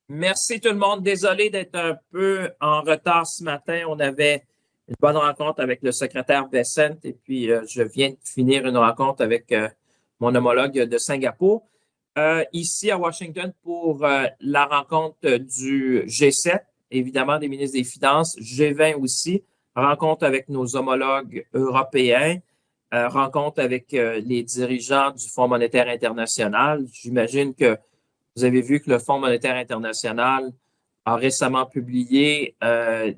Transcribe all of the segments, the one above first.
Merci tout le monde. Désolé d'être un peu en retard ce matin. On avait une bonne rencontre avec le secrétaire Bessent et puis je viens de finir une rencontre avec mon homologue de Singapour. Ici à Washington pour la rencontre du G7, évidemment des ministres des Finances, G20 aussi, rencontre avec nos homologues européens, rencontre avec les dirigeants du Fonds monétaire international. J'imagine que vous avez vu que le Fonds monétaire international a récemment publié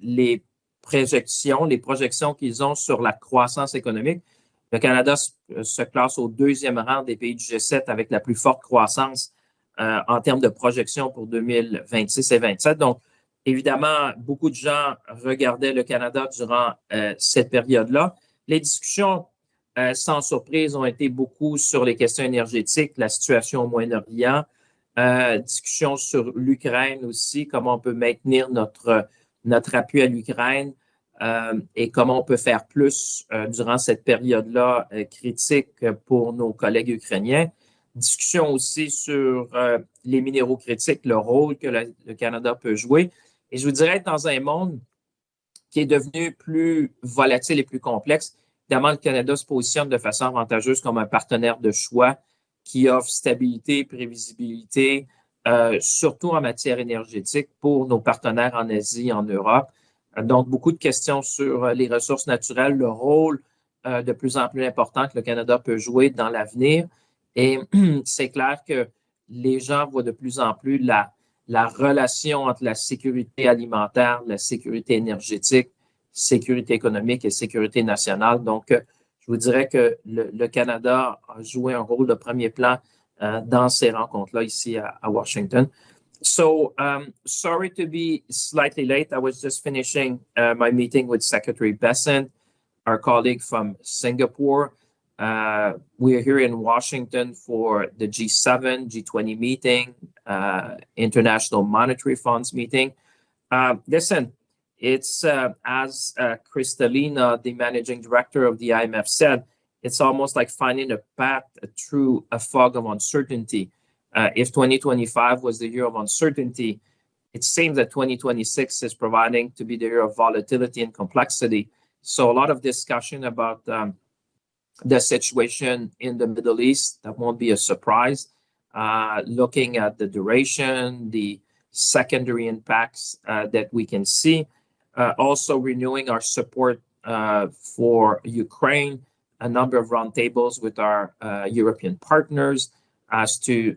les projections qu'ils ont sur la croissance économique. Le Canada se classe au deuxième rang des pays du G7 avec la plus forte croissance en termes de projections pour 2026 et 2027. Donc, évidemment, beaucoup de gens regardaient le Canada durant cette période-là. Les discussions, sans surprise, ont été beaucoup sur les questions énergétiques, la situation au Moyen-Orient, discussion sur l'Ukraine aussi, comment on peut maintenir notre appui à l'Ukraine et comment on peut faire plus durant cette période-là critique pour nos collègues ukrainiens. Discussion aussi sur les minéraux critiques, le rôle que le Canada peut jouer. Et je vous dirais, dans un monde qui est devenu plus volatile et plus complexe, évidemment, le Canada se positionne de façon avantageuse comme un partenaire de choix qui offre stabilité, prévisibilité, surtout en matière énergétique pour nos partenaires en Asie, en Europe. Donc, beaucoup de questions sur les ressources naturelles, le rôle de plus en plus important que le Canada peut jouer dans l'avenir. Et c'est clair que les gens voient de plus en plus la relation entre la sécurité alimentaire, la sécurité énergétique, sécurité économique et sécurité nationale. Donc, je vous dirais que le Canada a joué un rôle de premier plan dans ces rencontres-là ici à Washington. So, sorry to be slightly late. I was just finishing my meeting with Secretary Bessent, our colleague from Singapore. We are here in Washington for the G7, G20 meeting, International Monetary Funds meeting. Listen, it's as Kristalina, the managing director of the IMF, said, it's almost like finding a path through a fog of uncertainty. If 2025 was the year of uncertainty, it seems that 2026 is providing to be the year of volatility and complexity. So a lot of discussion about the situation in the Middle East, that won't be a surprise. Looking at the duration, the secondary impacts that we can see. Also renewing our support for Ukraine, a number of roundtables with our European partners as to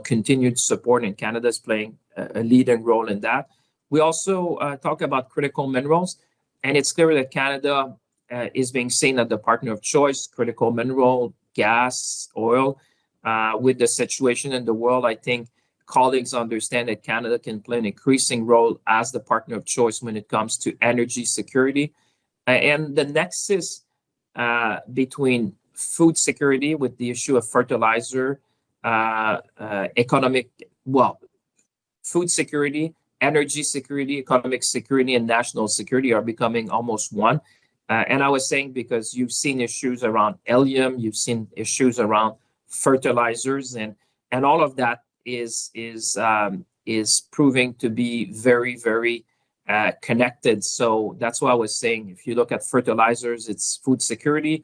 continued support, and Canada is playing a leading role in that. We also talk about critical minerals, and it's clear that Canada is being seen as the partner of choice, critical mineral, gas, oil. With the situation in the world, I think colleagues understand that Canada can play an increasing role as the partner of choice when it comes to energy security. And the nexus between food security with the issue of fertilizer, food security, energy security, economic security, and national security are becoming almost one. And I was saying because you've seen issues around helium, you've seen issues around fertilizers, and all of that is proving to be very, very connected. So that's why I was saying, if you look at fertilizers, it's food security.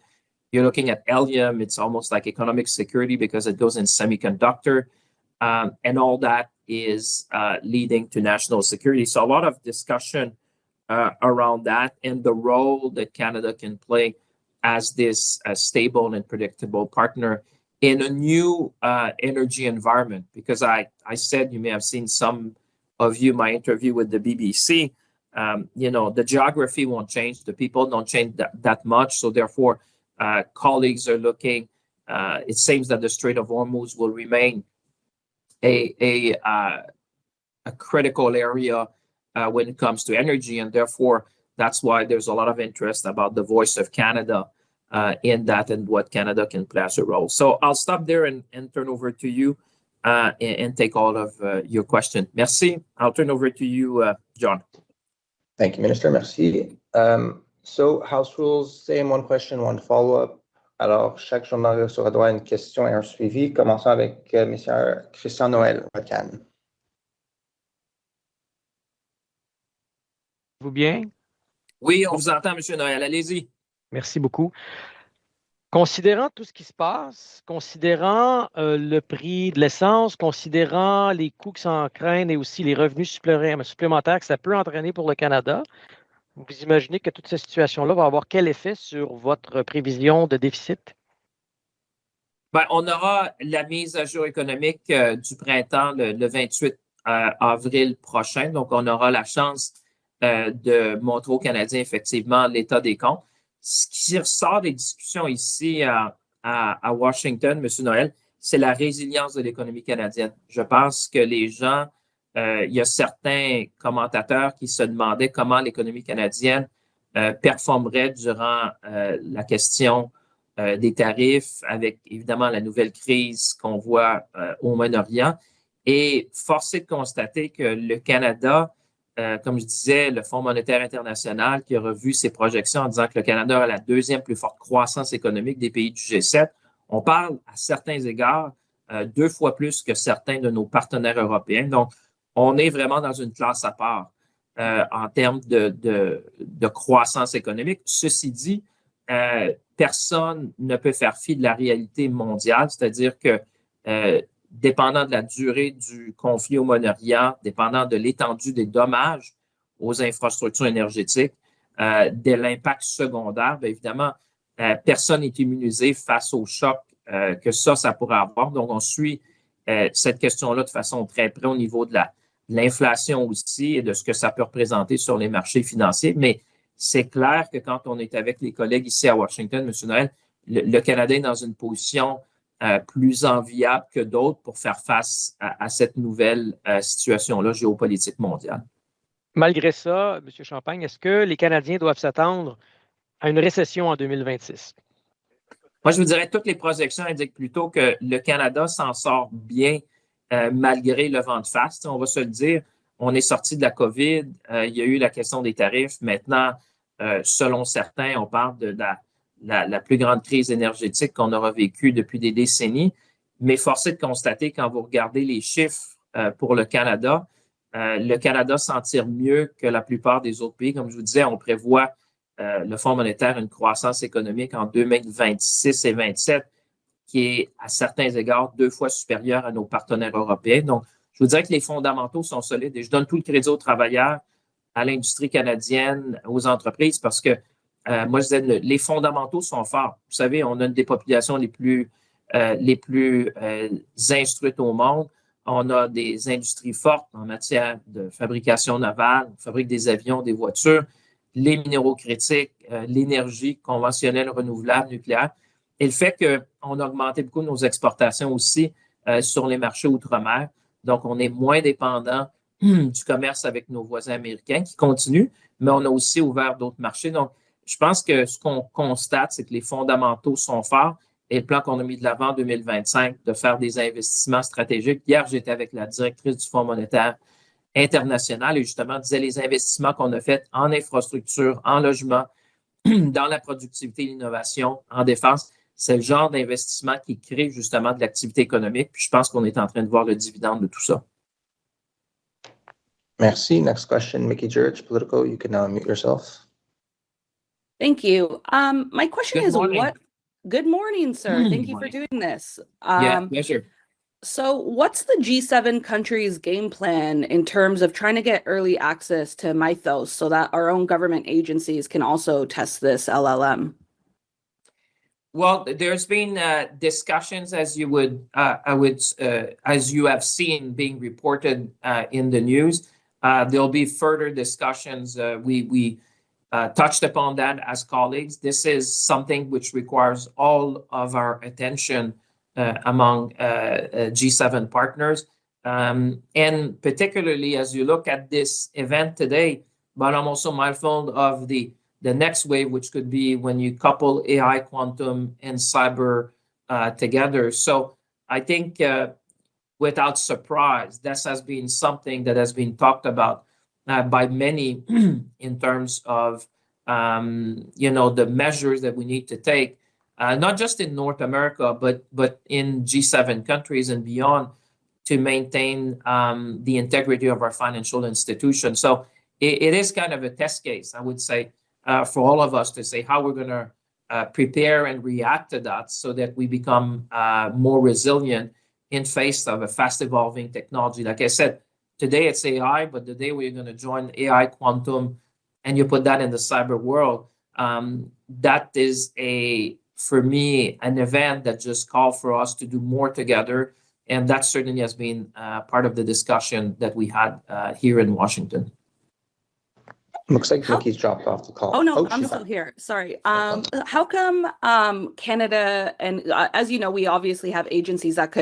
You're looking at helium, it's almost like economic security because it goes in semiconductor, and all that is leading to national security. So a lot of discussion around that and the role that Canada can play as this stable and predictable partner in a new energy environment. Because I said, you may have seen some of you, my interview with the BBC, the geography won't change, the people don't change that much. So therefore, colleagues are looking, it seems that the Strait of Hormuz will remain a critical area when it comes to energy. And therefore, that's why there's a lot of interest about the voice of Canada in that and what Canada can play as a role. So I'll stop there and turn over to you and take all of your questions. Merci. I'll turn over to you, John. Thank you, Minister. Merci. So House rules, same one question, one follow-up. Alors, chaque journaliste aura droit à une question et un suivi. Commençons avec M. Christian Noël, Rocan. Vous bien? Oui, on vous entend, M. Noël. Allez-y. Merci beaucoup. Considérant tout ce qui se passe, considérant le prix de l'essence, considérant les coûts qui s'en craignent et aussi les revenus supplémentaires que ça peut entraîner pour le Canada, vous imaginez que toute cette situation-là va avoir quel effet sur votre prévision de déficit? Ben, on aura la mise à jour économique du printemps le 28 avril prochain. Donc, on aura la chance de montrer aux Canadiens effectivement l'état des comptes. Ce qui ressort des discussions ici à Washington, M. Noël, c'est la résilience de l'économie canadienne. Je pense que les gens, il y a certains commentateurs qui se demandaient comment l'économie canadienne performerait durant la question des tarifs, avec évidemment la nouvelle crise qu'on voit au Moyen-Orient. Et force est de constater que le Canada, comme je disais, le Fonds monétaire international qui a revu ses projections en disant que le Canada a la deuxième plus forte croissance économique des pays du G7. On parle à certains égards 2 fois plus que certains de nos partenaires européens. Donc, on est vraiment dans une classe à part en termes de croissance économique. Ceci dit, personne ne peut faire fi de la réalité mondiale, c'est-à-dire que dépendant de la durée du conflit au Moyen-Orient, dépendant de l'étendue des dommages aux infrastructures énergétiques, de l'impact secondaire, bien évidemment, personne n'est immunisé face au choc que ça pourrait avoir. Donc, on suit cette question-là de façon très près au niveau de l'inflation aussi et de ce que ça peut représenter sur les marchés financiers. Mais c'est clair que quand on est avec les collègues ici à Washington, M. Noël, le Canada est dans une position plus enviable que d'autres pour faire face à cette nouvelle situation-là géopolitique mondiale. Malgré ça, M. Champagne, est-ce que les Canadiens doivent s'attendre à une récession en 2026? Moi, je vous dirais que toutes les projections indiquent plutôt que le Canada s'en sort bien malgré le vent de face. On va se le dire, on est sorti de la COVID, il y a eu la question des tarifs. Maintenant, selon certains, on parle de la plus grande crise énergétique qu'on aura vécue depuis des décennies. Mais force est de constater, quand vous regardez les chiffres pour le Canada s'en tire mieux que la plupart des autres pays. Comme je vous disais, on prévoit le Fonds monétaire une croissance économique en 2026 et 2027 qui est à certains égards 2 fois supérieure à nos partenaires européens. Donc, je vous dirais que les fondamentaux sont solides et je donne tout le crédit aux travailleurs, à l'industrie canadienne, aux entreprises parce que moi, je disais, les fondamentaux sont forts. Vous savez, on a une des populations les plus instruites au monde. On a des industries fortes en matière de fabrication navale, on fabrique des avions, des voitures, les minéraux critiques, l'énergie conventionnelle, renouvelable, nucléaire. Et le fait qu'on a augmenté beaucoup nos exportations aussi sur les marchés outre-mer. Donc, on est moins dépendant du commerce avec nos voisins américains qui continue, mais on a aussi ouvert d'autres marchés. Donc, je pense que ce qu'on constate, c'est que les fondamentaux sont forts et le plan qu'on a mis de l'avant en 2025 de faire des investissements stratégiques. Hier, j'étais avec la directrice du Fonds monétaire international et justement disait les investissements qu'on a faits en infrastructure, en logement, dans la productivité et l'innovation, en défense. C'est le genre d'investissement qui crée justement de l'activité économique. Puis je pense qu'on est en train de voir le dividende de tout ça. Merci. Next question, Mickey George, Politico. You can now unmute yourself. Thank you. My question Good is morning. what? Good morning, sir. Thank you for doing this. Yeah, sure. So what's the G7 countries' game plan in terms of trying to get early access to Mythos so that our own government agencies can also test this LLM? Well, there's been discussions, as you have seen being reported in the news. There'll be further discussions. We touched upon that as colleagues. This is something which requires all of our attention among G7 partners. And particularly as you look at this event today, but I'm also mindful of the next wave, which could be when you couple AI, quantum, and cyber together. So I think without surprise, this has been something that has been talked about by many in terms of the measures that we need to take, not just in North America, but in G7 countries and beyond to maintain the integrity of our financial institutions. So it is kind of a test case, I would say, for all of us to say how we're going to prepare and react to that so that we become more resilient in face of a fast evolving technology. Like I said, today it's AI, but the day we're going to join AI, quantum, and you put that in the cyber world, that is for me, an event that just called for us to do more together. And that certainly has been part of the discussion that we had here in Washington. Looks like Nikki's dropped off the call. Oh, no, I'm she's still back. here. Sorry. How come Canada, and as you know, we obviously have agencies that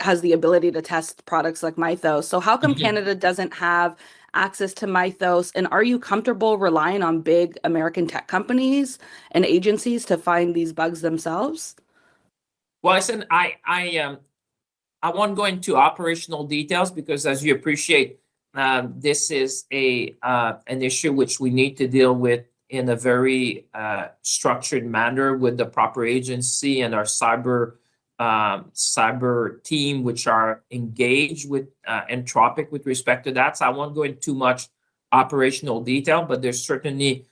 has the ability to test products like Mythos. So how come Canada doesn't have access to Mythos? And are you comfortable relying on big American tech companies and agencies to find these bugs themselves? Well, listen, I won't go into operational details because, as you appreciate, this is an issue which we need to deal with in a very structured manner with the proper agency and our cyber team, which are engaged with Anthropic with respect to that. So I won't go into too much operational detail, but there's certainly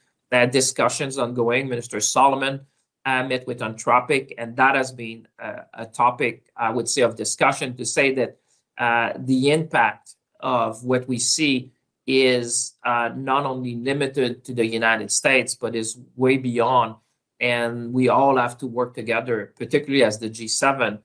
discussions ongoing. Minister Solomon met with Anthropic, and that has been a topic, I would say, of discussion to say that the impact of what we see is not only limited to the United States, but is way beyond. And we all have to work together, particularly as the G7,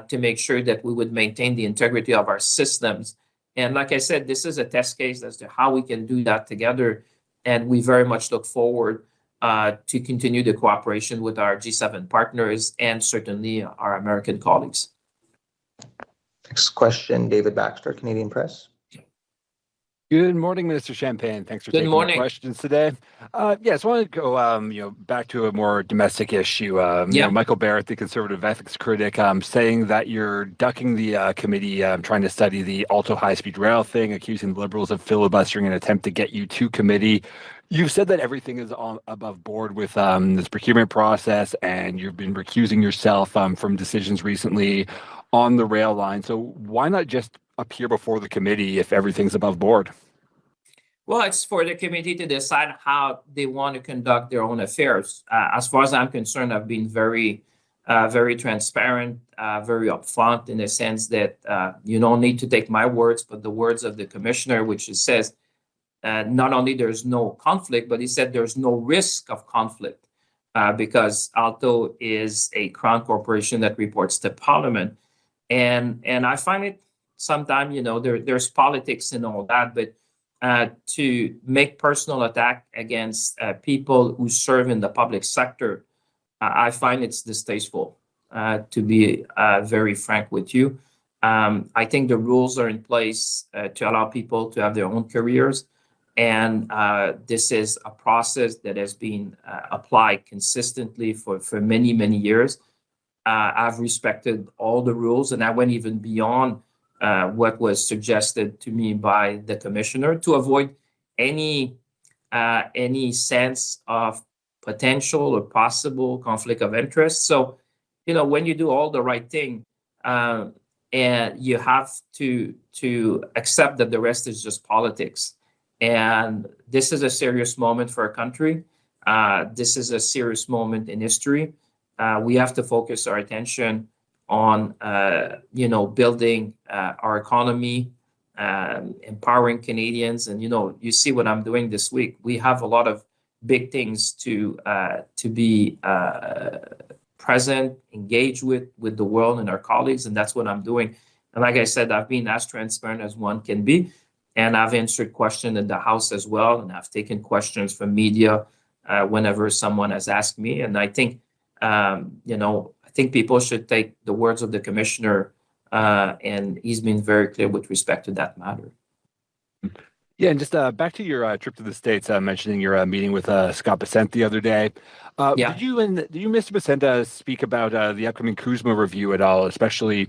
to make sure that we would maintain the integrity of our systems. And like I said, this is a test case as to how we can do that together. And we very much look forward to continue the cooperation with our G7 partners and certainly our American colleagues. Next question, David Baxter, Canadian Press. Good morning, Minister Champagne. Thanks for taking my questions today. Yes, I want to go, back to a more domestic issue. Michael Barrett, the conservative ethics critic, saying that you're ducking the committee trying to study the Alto high-speed rail thing, accusing the Liberals of filibustering an attempt to get you to committee. You've said that everything is above board with this procurement process, and you've been recusing yourself from decisions recently on the rail line. So why not just appear before the committee if everything's above board? Well, it's for the committee to decide how they want to conduct their own affairs. As far as I'm concerned, I've been very transparent, very upfront in the sense that you don't need to take my words, but the words of the commissioner, which says not only there's no conflict, but he said there's no risk of conflict because Alto is a crown corporation that reports to Parliament. And I find it sometimes, there's politics and all that, but to make personal attack against people who serve in the public sector, I find it's distasteful, to be very frank with you. I think the rules are in place to allow people to have their own careers. And this is a process that has been applied consistently for many, many years. I've respected all the rules, and I went even beyond what was suggested to me by the commissioner to avoid any sense of potential or possible conflict of interest. So, when you do all the right thing, and you have to accept that the rest is just politics. And this is a serious moment for our country. This is a serious moment in history. We have to focus our attention on, building our economy, empowering Canadians. And, you see what I'm doing this week. We have a lot of big things to be present, engaged with the world and our colleagues. And that's what I'm doing. And like I said, I've been as transparent as one can be. And I've answered questions in the House as well. And I've taken questions from media whenever someone has asked me. And I think, I think people should take the words of the commissioner, and he's been very clear with respect to that matter. Yeah, and just back to your trip to the States, mentioning your meeting with Scott Bessent the other day. Did you, Mr. Bessent, speak about the upcoming CUSMA review at all, especially,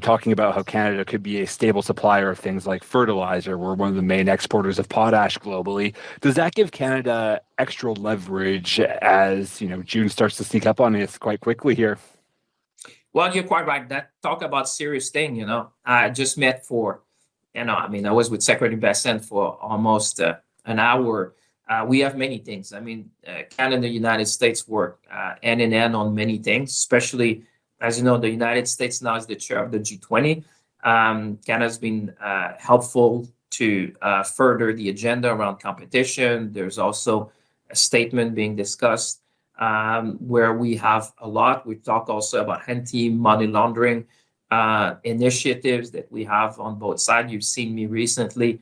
talking about how Canada could be a stable supplier of things like fertilizer? We're one of the main exporters of potash globally. Does that give Canada extra leverage as, June starts to sneak up on us quite quickly here? Well, you're quite right. That talk about serious thing, I just met for, I was with Secretary Bessent for almost a an hour. We have many things. I mean, Canada and the United States work hand in hand on many things, especially, as you know, the United States now is the chair of the G20. Canada's been helpful to further the agenda around competition. There's also a statement being discussed where we have a lot. We talk also about anti-money laundering initiatives that we have on both sides. You've seen me recently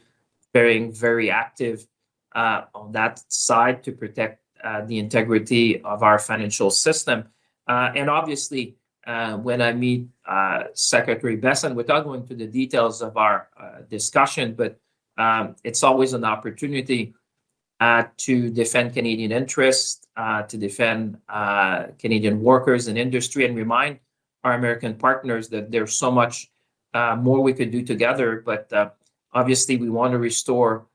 being very active on that side to protect the integrity of our financial system. And obviously, when I meet Secretary Besson, without going to the details of our discussion, but it's always an opportunity to defend Canadian interests, to defend Canadian workers and industry, and remind our American partners that there's so much more we could do together. But obviously, we want to restore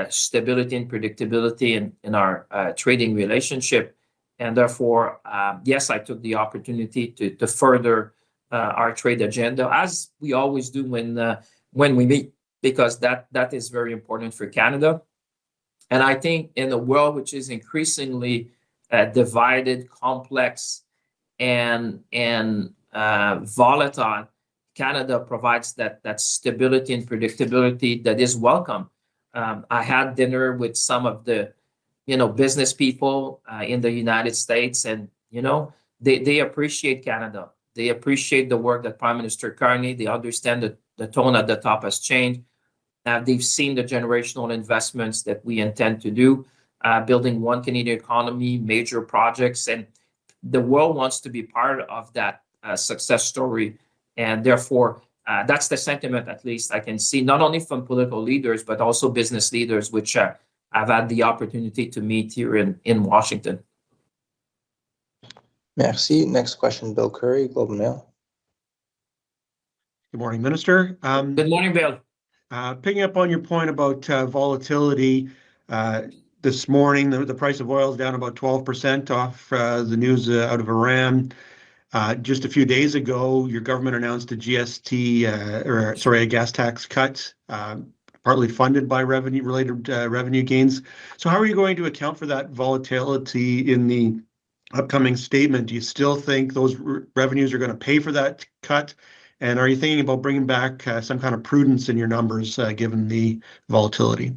stability and predictability in our trading relationship. And therefore, yes, I took the opportunity to further our trade agenda, as we always do when we meet, because that is very important for Canada. And I think in a world which is increasingly divided, complex, and volatile, Canada provides that stability and predictability that is welcome. I had dinner with some of the business people in the United States, and they appreciate Canada. They appreciate the work that Prime Minister Carney. They understand that the tone at the top has changed. They've seen the generational investments that we intend to do, building one Canadian economy, major projects, and the world wants to be part of that success story. And therefore, that's the sentiment, at least I can see, not only from political leaders, but also business leaders, which I've had the opportunity to meet here in Washington. Merci. Next question, Bill Curry, Globe and Mail. Good morning, Minister. Good morning, Bill. Picking up on your point about volatility, this morning the price of oil is down about 12% off the news out of Iran. Just a few days ago, your government announced a a gas tax cut, partly funded by revenue-related revenue gains. So how are you going to account for that volatility in the upcoming statement? Do you still think those revenues are going to pay for that cut? And are you thinking about bringing back some kind of prudence in your numbers given the volatility?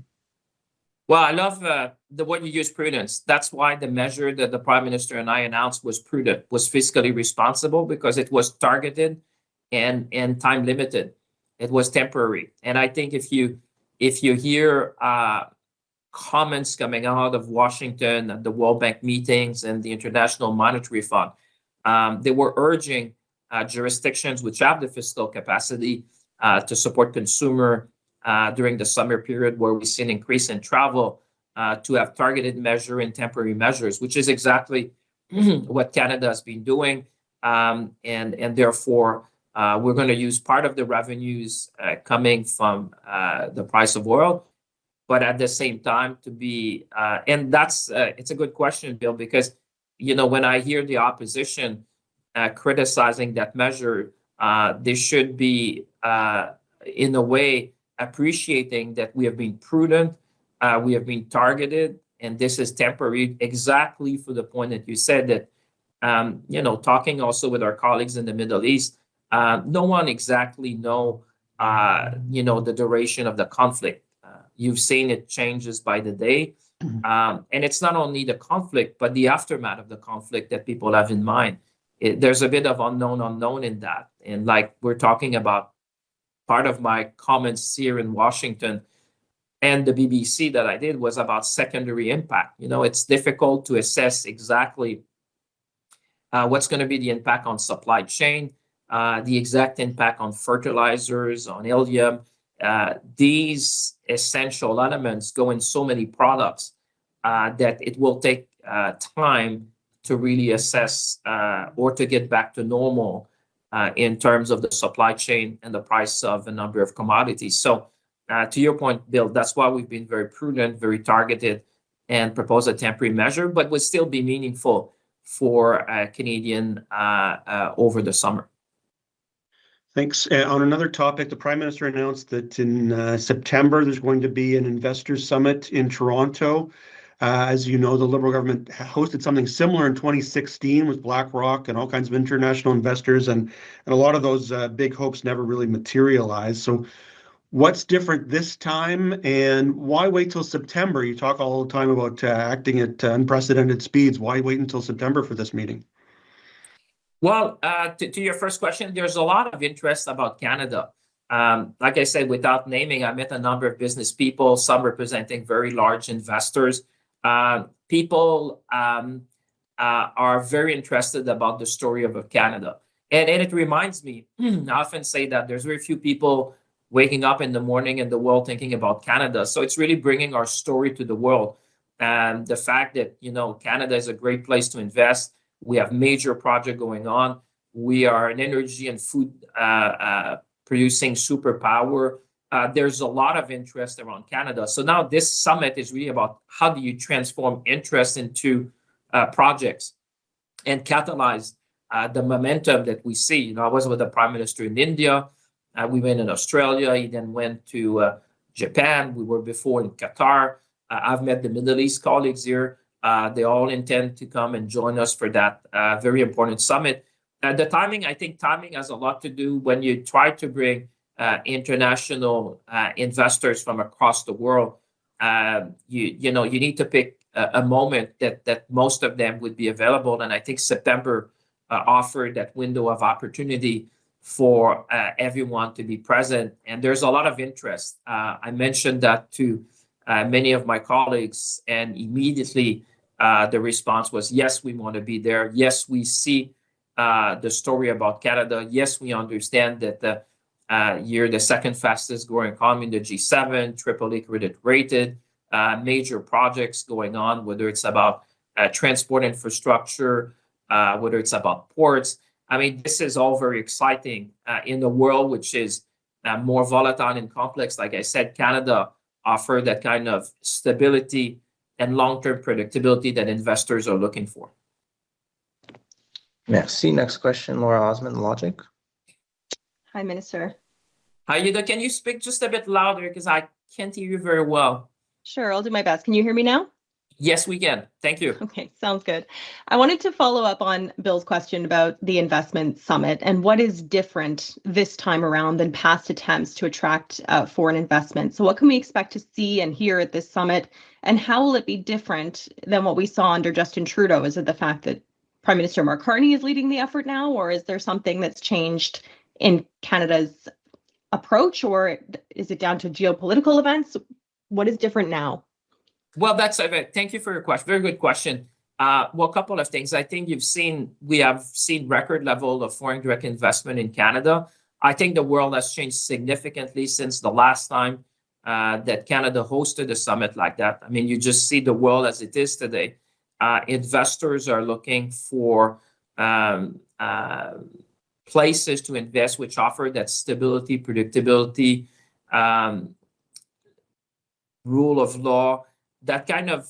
Well, I love the way you use prudence. That's why the measure that the Prime Minister and I announced was prudent, was fiscally responsible, because it was targeted and time limited. It was temporary. And I think if you hear comments coming out of Washington at the World Bank meetings and the International Monetary Fund, they were urging jurisdictions which have the fiscal capacity to support consumer during the summer period, where we see an increase in travel, to have targeted measure and temporary measures, which is exactly what Canada has been doing. And therefore, we're going to use part of the revenues coming from the price of oil, but at the same time to be, and that's, it's a good question, Bill, because, when I hear the opposition criticizing that measure, they should be, in a way, appreciating that we have been prudent, we have been targeted, and this is temporary, exactly for the point that you said that, talking also with our colleagues in the Middle East, no one exactly know, the duration of the conflict. You've seen it changes by the day. And it's not only the conflict, but the aftermath of the conflict that people have in mind. There's a bit of unknown in that. And like we're talking about, part of my comments here in Washington and the BBC that I did was about secondary impact. It's difficult to assess exactly what's going to be the impact on supply chain, the exact impact on fertilizers, on helium. These essential elements go in so many products that it will take time to really assess or to get back to normal in terms of the supply chain and the price of a number of commodities. So to your point, Bill, that's why we've been very prudent, very targeted, and propose a temporary measure, but would still be meaningful for Canadian over the summer. Thanks. On another topic, the Prime Minister announced that in September there's going to be an investors summit in Toronto. As you know, the Liberal government hosted something similar in 2016 with BlackRock and all kinds of international investors, and a lot of those big hopes never really materialized. So what's different this time, and why wait till September? You talk all the time about acting at unprecedented speeds. Why wait until September for this meeting? Well, to your first question, there's a lot of interest about Canada. Like I said, without naming, I met a number of business people, some representing very large investors. People are very interested about the story of Canada. And it reminds me, I often say that there's very few people waking up in the morning in the world thinking about Canada. So it's really bringing our story to the world. And the fact that, you know, Canada is a great place to invest. We have major project going on. We are an energy and food producing superpower. There's a lot of interest around Canada. So now this summit is really about how do you transform interest into projects and catalyze the momentum that we see. You know, I was with the Prime Minister in India. We went in Australia. He then went to Japan. We were before in Qatar. I've met the Middle East colleagues here. They all intend to come and join us for that very important summit. The timing, I think timing has a lot to do when you try to bring international investors from across the world. You need to pick a moment that most of them would be available. And I think September offered that window of opportunity for everyone to be present. And there's a lot of interest. I mentioned that to many of my colleagues, and immediately the response was, yes, we want to be there. Yes, we see the story about Canada. Yes, we understand that you're the second fastest growing economy in the G7, AAA credit rated, major projects going on, whether it's about transport infrastructure, whether it's about ports. I mean, this is all very exciting in a world which is more volatile and complex. Like I said, Canada offer that kind of stability and long-term predictability that investors are looking for. Merci. Next question, Laura Osmond, Logic. Hi, Minister. Hi, Yuda. Can you speak just a bit louder because I can't hear you very well? Sure, I'll do my best. Can you hear me now? Yes, we can. Thank you. Okay, sounds good. I wanted to follow up on Bill's question about the investment summit and what is different this time around than past attempts to attract foreign investment. So what can we expect to see and hear at this summit, and how will it be different than what we saw under Justin Trudeau? Is it the fact that Prime Minister Mark Carney is leading the effort now, or is there something that's changed in Canada's approach, or is it down to geopolitical events? What is different now? Well, thank you for your question. Very good question. Well, a couple of things. I think we have seen record level of foreign direct investment in Canada. I think the world has changed significantly since the last time that Canada hosted a summit like that. I mean, you just see the world as it is today. Investors are looking for places to invest which offer that stability, predictability, rule of law. That kind of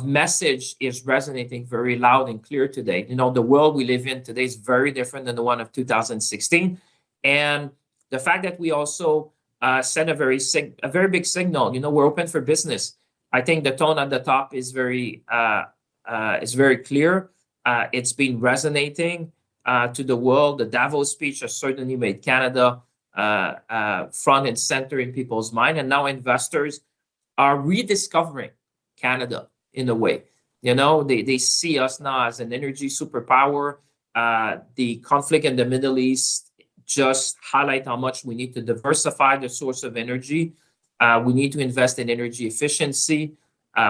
message is resonating very loud and clear today. You know, the world we live in today is very different than the one of 2016. And the fact that we also sent a very big signal, you know, we're open for business. I think the tone at the top is very clear. It's been resonating to the world. The Davos speech has certainly made Canada front and center in people's mind. And now investors are rediscovering Canada in a way. You know, they see us now as an energy superpower. The conflict in the Middle East just highlight how much we need to diversify the source of energy. We need to invest in energy efficiency.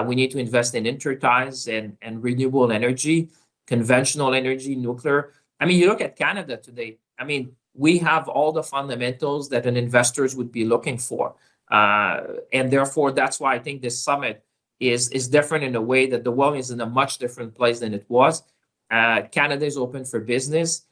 We need to invest in interties and renewable energy, conventional energy, nuclear. I mean, you look at Canada today. I mean, we have all the fundamentals that an investors would be looking for. And therefore, that's why I think this summit is different in a way that the world is in a much different place than it was. Canada is open for business.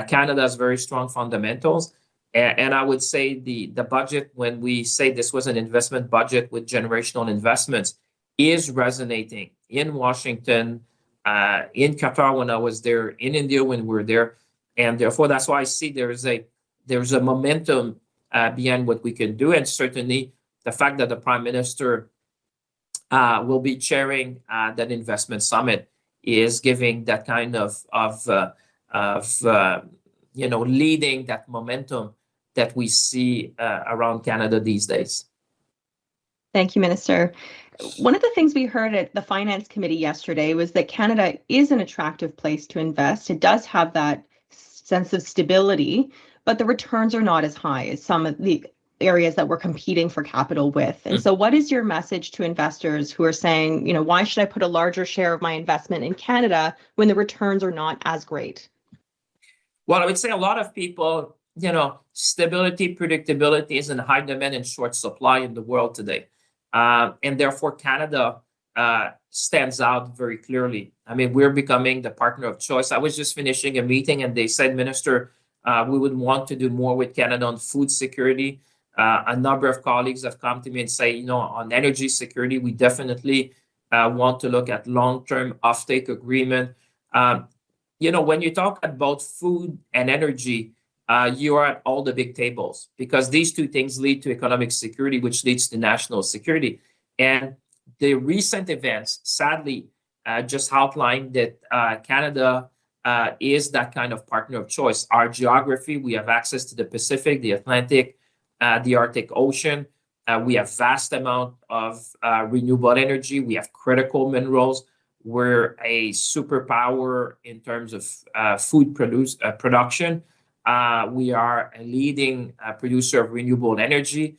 Canada has very strong fundamentals. And I would say the budget, when we say this was an investment budget with generational investments, is resonating in Washington, in Qatar when I was there, in India when we were there. And therefore, that's why I see there is a there's a momentum behind what we can do. And certainly the fact that the Prime Minister will be chairing that investment summit is giving that kind of leading that momentum that we see around Canada these days. Thank you, Minister. One of the things we heard at the Finance Committee yesterday was that Canada is an attractive place to invest. It does have that sense of stability, but the returns are not as high as some of the areas that we're competing for capital with. And so what is your message to investors who are saying, why should I put a larger share of my investment in Canada when the returns are not as great? Well, I would say a lot of people, stability, predictability is in high demand and short supply in the world today. And therefore, Canada stands out very clearly. I mean, we're becoming the partner of choice. I was just finishing a meeting and they said, Minister, we would want to do more with Canada on food security. A number of colleagues have come to me and say, on energy security, we definitely want to look at long-term offtake agreement. When you talk about food and energy, you are at all the big tables because these two things lead to economic security, which leads to national security. And the recent events, sadly, just outlined that Canada is that kind of partner of choice. Our geography, we have access to the Pacific, the Atlantic, the Arctic Ocean. We have vast amount of renewable energy. We have critical minerals. We're a superpower in terms of food production. We are a leading producer of renewable energy.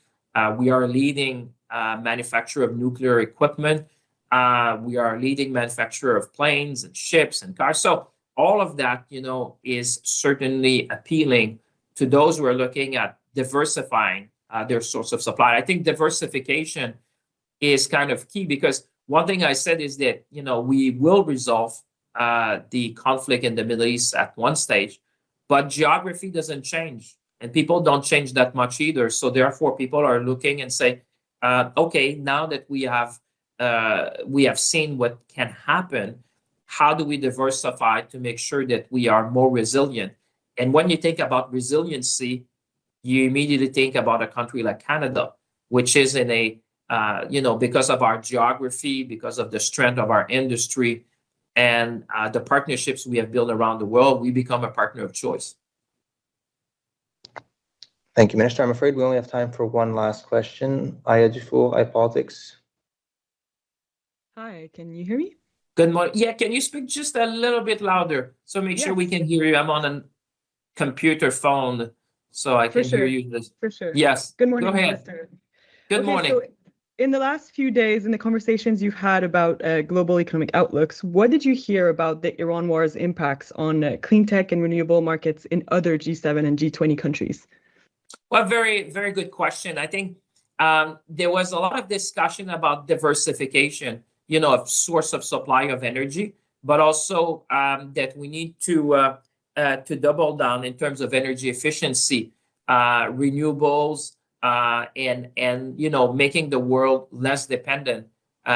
We are a leading manufacturer of nuclear equipment. We are a leading manufacturer of planes and ships and cars. So all of that, is certainly appealing to those who are looking at diversifying their source of supply. I think diversification is kind of key because one thing I said is that, we will resolve the conflict in the Middle East at one stage, but geography doesn't change and people don't change that much either. So therefore, people are looking and say, okay, now that we have seen what can happen, how do we diversify to make sure that we are more resilient? And when you think about resiliency, you immediately think about a country like Canada, which is in a, because of our geography, because of the strength of our industry and the partnerships we have built around the world, we become a partner of choice. Thank you, Minister. I'm afraid we only have time for one last question. Aya Dufour, iPolitics. Hi, can you hear me? Good morning. Yeah, can you speak just a little bit louder? So make sure we can hear you. I'm on a computer phone, so I can hear you. For sure. Yes. Good morning, Go ahead. Minister. Good morning. So in the last few days, in the conversations you've had about global economic outlooks, what did you hear about the Iran war's impacts on clean tech and renewable markets in other G7 and G20 countries? Well, very, very good question. I think there was a lot of discussion about diversification, of source of supply of energy, but also that we need to double down in terms of energy efficiency, renewables, and making the world less dependent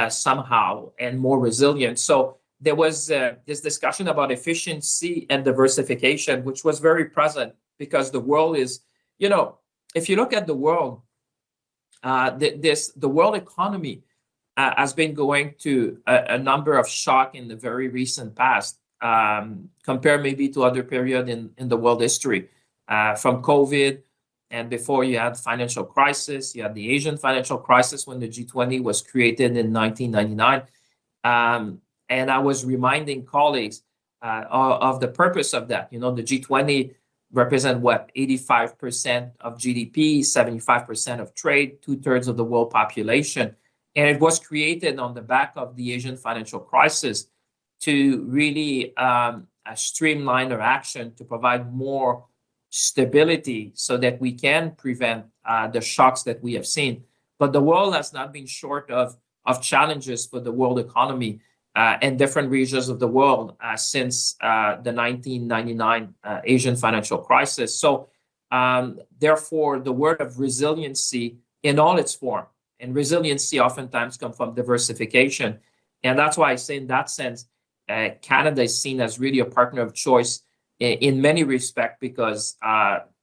somehow and more resilient. So there was this discussion about efficiency and diversification, which was very present because the world is, if you look at the world, the world economy has been going to a number of shocks in the very recent past, compared maybe to other period in the world history, from COVID. And before you had financial crisis, you had the Asian financial crisis when the G20 was created in 1999. And I was reminding colleagues of the purpose of that. The G20 represent 85% of GDP, 75% of trade, 2/3 of the world population. And it was created on the back of the Asian financial crisis to really streamline our action to provide more stability so that we can prevent the shocks that we have seen. But the world has not been short of challenges for the world economy and different regions of the world since the 1999 Asian financial crisis. So therefore, the word of resiliency in all its form, and resiliency oftentimes comes from diversification. And that's why I say in that sense, Canada is seen as really a partner of choice in many respects because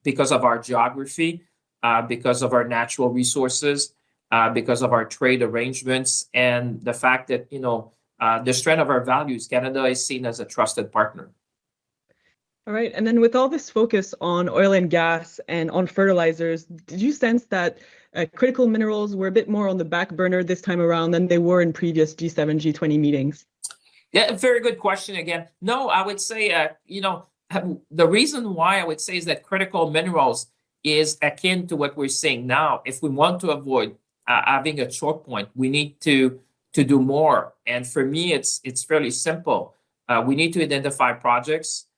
because of our geography, because of our natural resources, because of our trade arrangements, and the fact that, the strength of our values, Canada is seen as a trusted partner. All right. And then with all this focus on oil and gas and on fertilizers, did you sense that critical minerals were a bit more on the back burner this time around than they were in previous G7, G20 meetings? Yeah, very good question again. No, I would say, the reason why I would say is that critical minerals is akin to what we're seeing now. If we want to avoid having a choke point, we need to do more. And for me, it's fairly simple. We need to identify projects.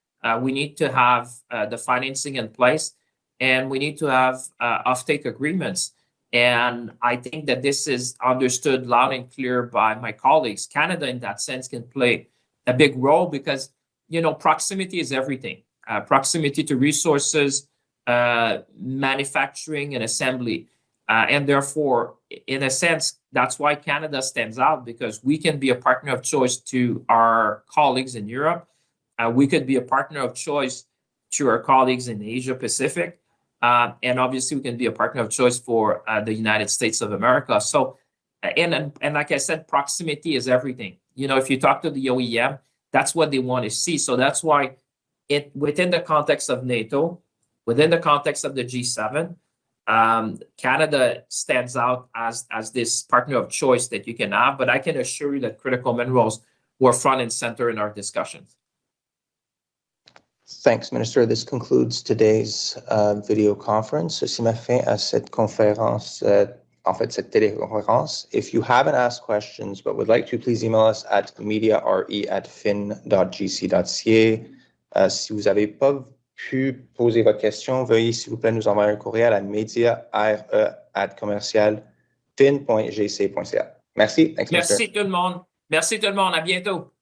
We need to have the financing in place, and we need to have offtake agreements. And I think that this is understood loud and clear by my colleagues. Canada, in that sense, can play a big role because, proximity is everything. Proximity to resources, manufacturing, and assembly. And therefore, in a sense, that's why Canada stands out, because we can be a partner of choice to our colleagues in Europe. We could be a partner of choice to our colleagues in Asia Pacific. And obviously, we can be a partner of choice for the United States of America. So, and like I said, proximity is everything. If you talk to the OEM, that's what they want to see. So that's why within the context of NATO, within the context of the G7, Canada stands out as this partner of choice that you can have. But I can assure you that critical minerals were front and center in our discussions. Thanks, Minister. This concludes today's video conference. Ceci met fin à cette conférence, cette téléconférence. If you haven't asked questions but would like to, please email us at mediare@fin.gc.ca. Si vous n'avez pas pu poser votre question, veuillez s'il vous plaît nous envoyer un courriel à mediare@commercial.fin.gc.ca. Merci. Thanks, Merci tout le monde. Merci tout le monde. À bientôt.